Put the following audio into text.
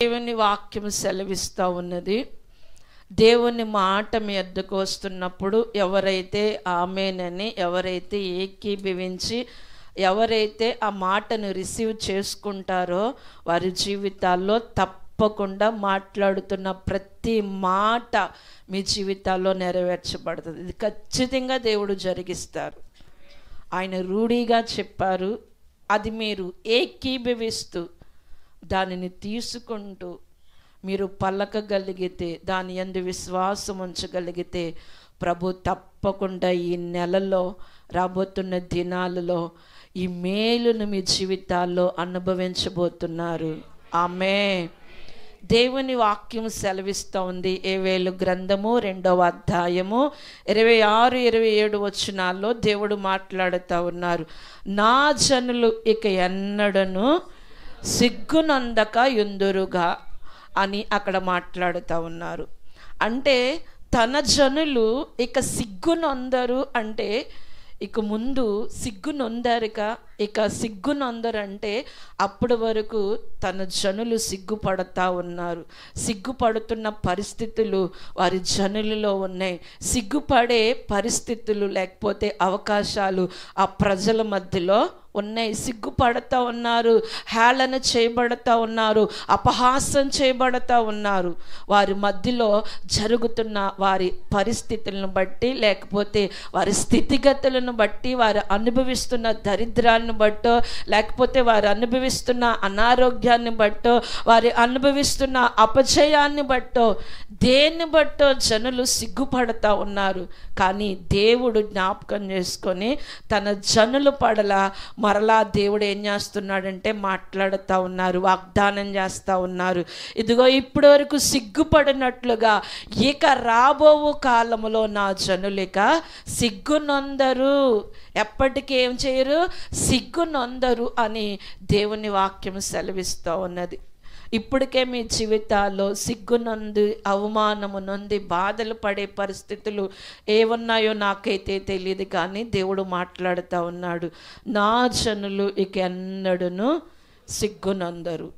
దేవుని వాక్యం సెలవిస్తూ ఉన్నది. దేవుని మాట మీ వద్దకు వస్తున్నప్పుడు ఎవరైతే ఆమేనని, ఎవరైతే ఏకీభవించి, ఎవరైతే ఆ మాటను రిసీవ్ చేసుకుంటారో వారి జీవితాల్లో తప్పకుండా మాట్లాడుతున్న ప్రతి మాట మీ జీవితాల్లో నెరవేర్చబడుతుంది. ఇది ఖచ్చితంగా దేవుడు జరిగిస్తారు. ఆయన రూఢిగా చెప్పారు. అది మీరు ఏకీభవిస్తూ దానిని తీసుకుంటూ మీరు పలకగలిగితే, దాని యందు విశ్వాసం ఉంచగలిగితే ప్రభు తప్పకుండా ఈ నెలలో, రాబోతున్న దినాలలో ఈ మేలును మీ జీవితాల్లో అనుభవించబోతున్నారు. ఆమేన్. దేవుని వాక్యం సెలవిస్తూ ఉంది. యోవేలు గ్రంథము 2వ అధ్యాయము 26-27 వచనాల్లో దేవుడు మాట్లాడుతూ ఉన్నారు. నా జనులు ఇక ఎన్నడను సిగ్గునందక యుందురుగా అని అక్కడ మాట్లాడుతూ ఉన్నారు. అంటే తన జనులు ఇక సిగ్గునొందరు అంటే ఇక ముందు సిగ్గునొందరిక, ఇక సిగ్గునొందరు అంటే అప్పటి వరకు తన జనులు సిగ్గుపడతా ఉన్నారు. సిగ్గుపడుతున్న పరిస్థితులు వారి జనులలో ఉన్నాయి. సిగ్గుపడే పరిస్థితులు లేకపోతే అవకాశాలు ఆ ప్రజల మధ్యలో ఉన్నాయి. సిగ్గుపడతా ఉన్నారు, హేళన చేయబడతా ఉన్నారు, అపహాసం చేయబడతా ఉన్నారు. వారి మధ్యలో జరుగుతున్న వారి పరిస్థితులను బట్టి, లేకపోతే వారి స్థితిగతులను బట్టి, వారు అనుభవిస్తున్న దరిద్రాన్ని బట్టో, లేకపోతే వారు అనుభవిస్తున్న అనారోగ్యాన్ని బట్టో, వారు అనుభవిస్తున్న అపజయాన్ని బట్టో, దేన్ని బట్టో జనులు సిగ్గుపడతా ఉన్నారు. కానీ దేవుడు జ్ఞాపకం చేసుకొని తన జనుల పడల మరలా దేవుడు ఏం చేస్తున్నాడంటే మాట్లాడుతూ ఉన్నారు, వాగ్దానం చేస్తూ ఉన్నారు. ఇదిగో ఇప్పటి వరకు సిగ్గుపడినట్లుగా ఇక రాబో కాలములో నా జనులిక సిగ్గునొందరు, ఎప్పటికీ ఏం చేయరు, సిగ్గునొందరు అని దేవుని వాక్యం సెలవిస్తూ ఉన్నది. ఇప్పటికే మీ జీవితాల్లో సిగ్గునంది, అవమానము నొంది, బాధలు పడే పరిస్థితులు ఏమున్నాయో నాకైతే తెలియదు. కానీ దేవుడు మాట్లాడుతూ ఉన్నాడు, నా జనులు ఇక ఎన్నడూను సిగ్గునందరు.